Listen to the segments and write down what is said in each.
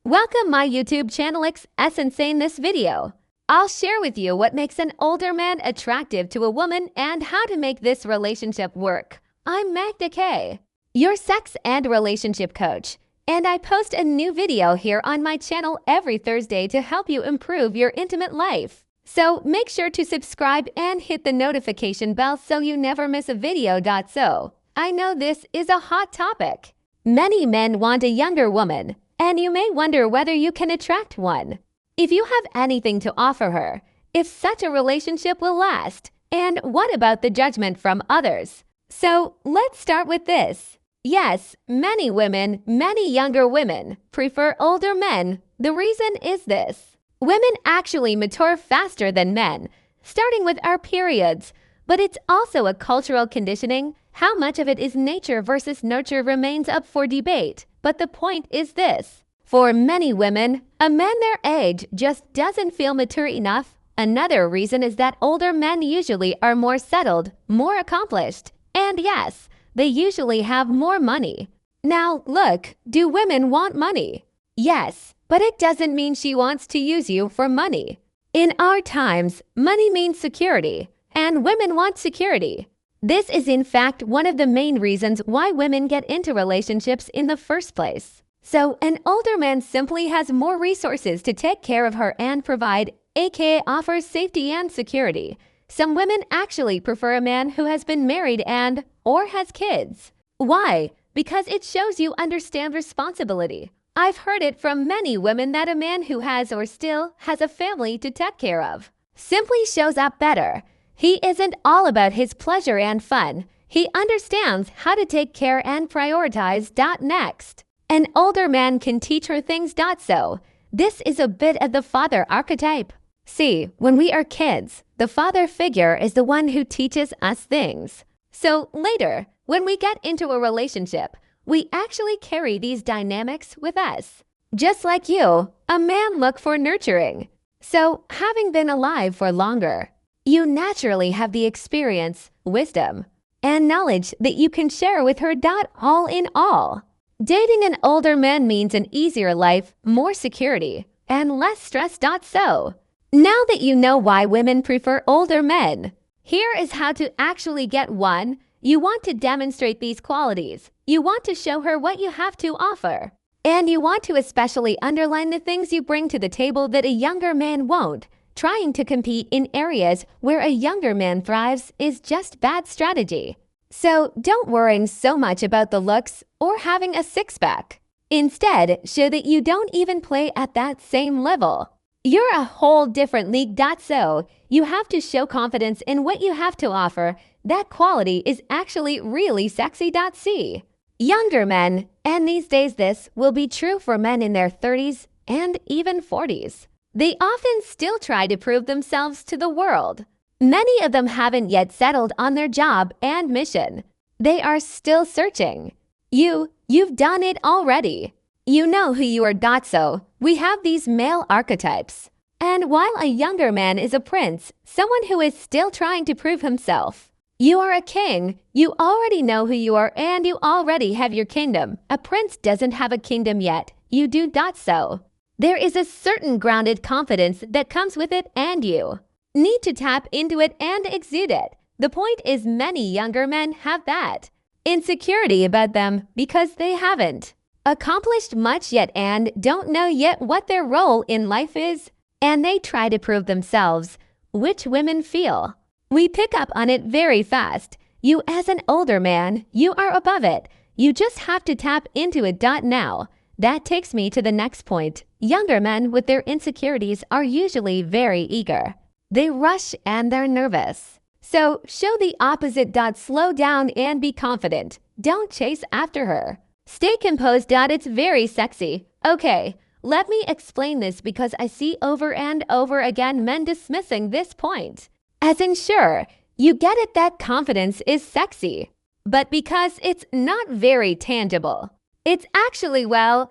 Welcome my YouTube channel Luxe Essence. In this video, I'll share with you what makes an older man attractive to a woman and how to make this relationship work. I'm Magda K, your sex and relationship coach, and I post a new video here on my channel every Thursday to help you improve your intimate life. So make sure to subscribe and hit the notification bell so you never miss a video. So, I know this is a hot topic. Many men want a younger woman, and you may wonder whether you can attract one. If you have anything to offer her, if such a relationship will last, and what about the judgment from others? So let's start with this. Yes, many women, many younger women, prefer older men. The reason is this. Women actually mature faster than men, starting with our periods, but it's also a cultural conditioning. How much of it is nature versus nurture remains up for debate, but the point is this. For many women, a man their age just doesn't feel mature enough. Another reason is that older men usually are more settled, more accomplished, and yes, they usually have more money. Now, look, do women want money? Yes, but it doesn't mean she wants to use you for money. In our times, money means security, and women want security. This is in fact one of the main reasons why women get into relationships in the first place. So an older man simply has more resources to take care of her and provide, aka offers safety and security. Some women actually prefer a man who has been married and or has kids. Why? Because it shows you understand responsibility. I've heard it from many women that a man who has or still has a family to take care of simply shows up better. He isn't all about his pleasure and fun. He understands how to take care and prioritize. Next, an older man can teach her things. So, this is a bit of the father archetype. See, when we are kids, the father figure is the one who teaches us things. So later, when we get into a relationship, we actually carry these dynamics with us. Just like you, a man looks for nurturing. So, having been alive for longer, you naturally have the experience, wisdom, and knowledge that you can share with her. All in all, dating an older man means an easier life, more security, and less stress. So, now that you know why women prefer older men, here is how to actually get one. You want to demonstrate these qualities. You want to show her what you have to offer. And you want to especially underline the things you bring to the table that a younger man won't. Trying to compete in areas where a younger man thrives is just bad strategy. So don't worry so much about the looks or having a six-pack. Instead, show that you don't even play at that same level. You're a whole different league. So you have to show confidence in what you have to offer. That quality is actually really sexy. See, younger men, and these days this will be true for men in their 30s and even 40s. They often still try to prove themselves to the world. Many of them haven't yet settled on their job and mission. They are still searching. You've done it already. You know who you are. So, we have these male archetypes. And while a younger man is a prince, someone who is still trying to prove himself, you are a king. You already know who you are and you already have your kingdom. A prince doesn't have a kingdom yet. You do. So, there is a certain grounded confidence that comes with it and you need to tap into it and exude it. The point is many younger men have that insecurity about them because they haven't accomplished much yet and don't know yet what their role in life is, and they try to prove themselves, which women feel. We pick up on it very fast. You as an older man, you are above it. You just have to tap into it. Now, that takes me to the next point. Younger men with their insecurities are usually very eager. They rush and they're nervous. So show the opposite. Slow down and be confident. Don't chase after her. Stay composed. It's very sexy. Okay, let me explain this because I see over and over again men dismissing this point. As in, sure, you get it that confidence is sexy, but because it's not very tangible, it's actually,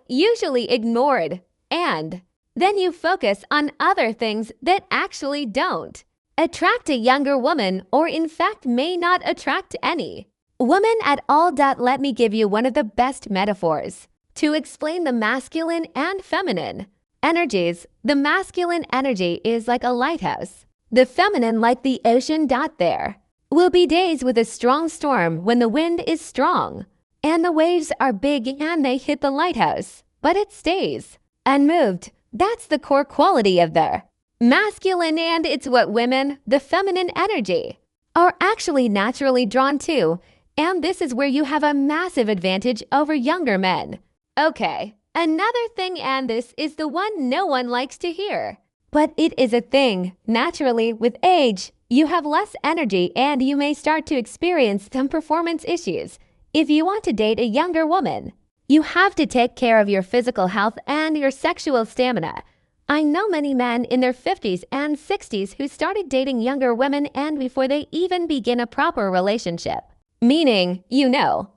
usually ignored. And then you focus on other things that actually don't attract a younger woman or in fact may not attract any woman at all. Let me give you one of the best metaphors to explain the masculine and feminine energies. The masculine energy is like a lighthouse. The feminine like the ocean. There will be days with a strong storm when the wind is strong and the waves are big and they hit the lighthouse, but it stays unmoved. That's the core quality of the masculine, and it's what women, the feminine energy, are actually naturally drawn to, and this is where you have a massive advantage over younger men. Okay, another thing, and this is the one no one likes to hear, but it is a thing. Naturally, with age, you have less energy and you may start to experience some performance issues. If you want to date a younger woman, you have to take care of your physical health and your sexual stamina. I know many men in their 50s and 60s who started dating younger women and before they even begin a proper relationship, meaning,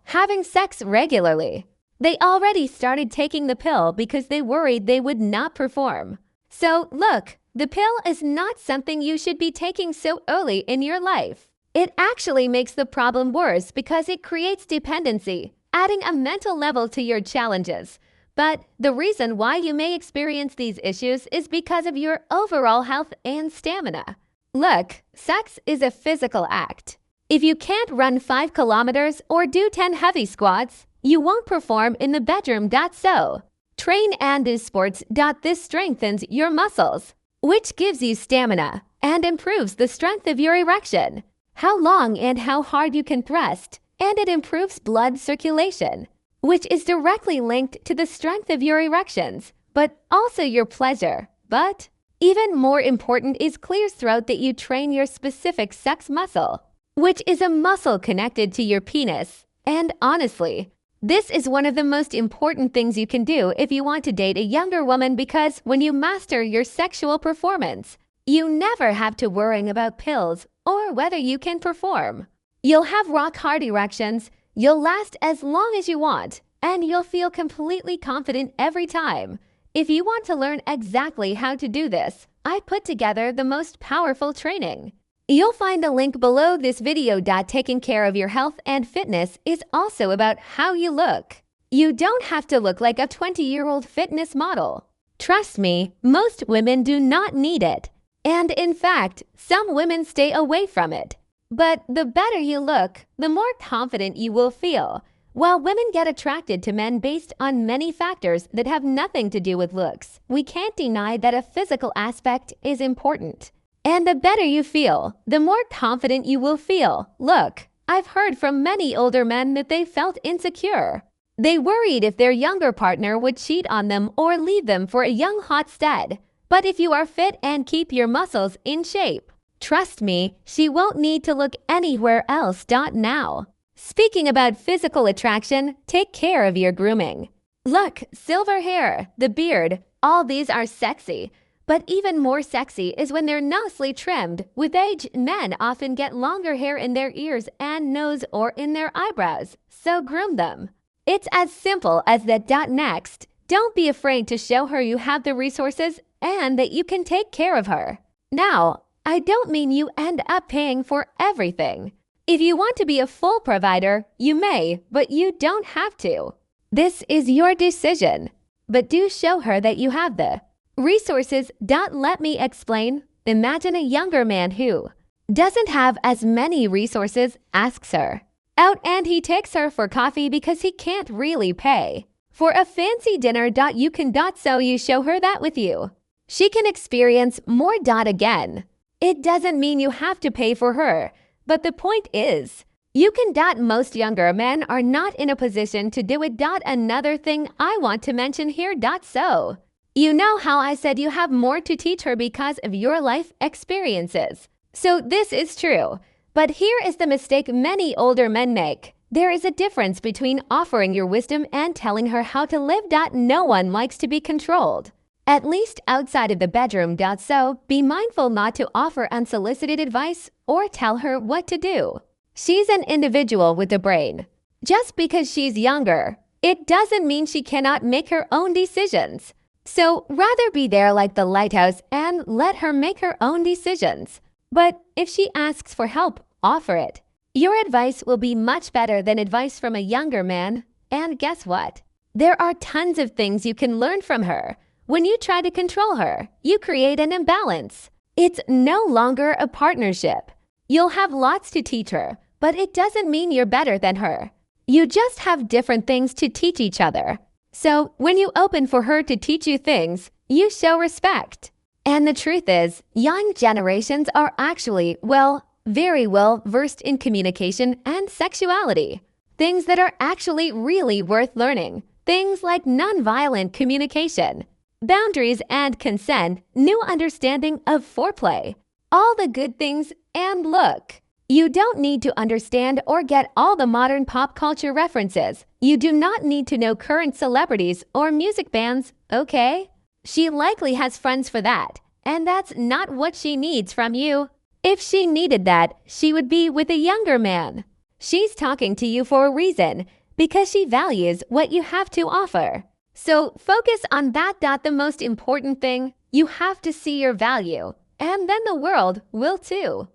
having sex regularly, they already started taking the pill because they worried they would not perform. So look, the pill is not something you should be taking so early in your life. It actually makes the problem worse because it creates dependency, adding a mental level to your challenges. But the reason why you may experience these issues is because of your overall health and stamina. Look, sex is a physical act. If you can't run 5 kilometers or do 10 heavy squats, you won't perform in the bedroom. So, train and do sports. This strengthens your muscles, which gives you stamina and improves the strength of your erection, how long and how hard you can thrust, and it improves blood circulation, which is directly linked to the strength of your erections, but also your pleasure. But even more important is clear throat, that you train your specific sex muscle, which is a muscle connected to your penis. And honestly, this is one of the most important things you can do if you want to date a younger woman, because when you master your sexual performance, you never have to worry about pills or whether you can perform. You'll have rock-hard erections, you'll last as long as you want, and you'll feel completely confident every time. If you want to learn exactly how to do this, I put together the most powerful training. You'll find a link below this video. Taking care of your health and fitness is also about how you look. You don't have to look like a 20-year-old fitness model. Trust me, most women do not need it. And in fact, some women stay away from it. But the better you look, the more confident you will feel. While women get attracted to men based on many factors that have nothing to do with looks, we can't deny that a physical aspect is important. And the better you feel, the more confident you will feel. Look, I've heard from many older men that they felt insecure. They worried if their younger partner would cheat on them or leave them for a young hot stud. But if you are fit and keep your muscles in shape, trust me, she won't need to look anywhere else. Now, speaking about physical attraction, take care of your grooming. Look, silver hair, the beard, all these are sexy. But even more sexy is when they're nicely trimmed. With age, men often get longer hair in their ears and nose or in their eyebrows, so groom them. It's as simple as that. Next, don't be afraid to show her you have the resources and that you can take care of her. Now, I don't mean you end up paying for everything. If you want to be a full provider, you may, but you don't have to. This is your decision. But do show her that you have the resources. Let me explain. Imagine a younger man who doesn't have as many resources, asks her out, and he takes her for coffee because he can't really pay for a fancy dinner. You can. So you show her that with you, she can experience more. Again, it doesn't mean you have to pay for her, but the point is, you can. Most younger men are not in a position to do it. Another thing I want to mention here. So, you know how I said you have more to teach her because of your life experiences. So this is true. But here is the mistake many older men make. There is a difference between offering your wisdom and telling her how to live. No one likes to be controlled, at least outside of the bedroom. So be mindful not to offer unsolicited advice or tell her what to do. She's an individual with a brain. Just because she's younger, it doesn't mean she cannot make her own decisions. So rather be there like the lighthouse and let her make her own decisions. But if she asks for help, offer it. Your advice will be much better than advice from a younger man. And guess what? There are tons of things you can learn from her. When you try to control her, you create an imbalance. It's no longer a partnership. You'll have lots to teach her, but it doesn't mean you're better than her. You just have different things to teach each other. So when you open for her to teach you things, you show respect. And the truth is, young generations are actually, very well versed in communication and sexuality. Things that are actually really worth learning. Things like nonviolent communication, boundaries and consent, new understanding of foreplay, all the good things. And look, you don't need to understand or get all the modern pop culture references. You do not need to know current celebrities or music bands, okay? She likely has friends for that, and that's not what she needs from you. If she needed that, she would be with a younger man. She's talking to you for a reason, because she values what you have to offer. So focus on that. The most important thing, you have to see your value, and then the world will too.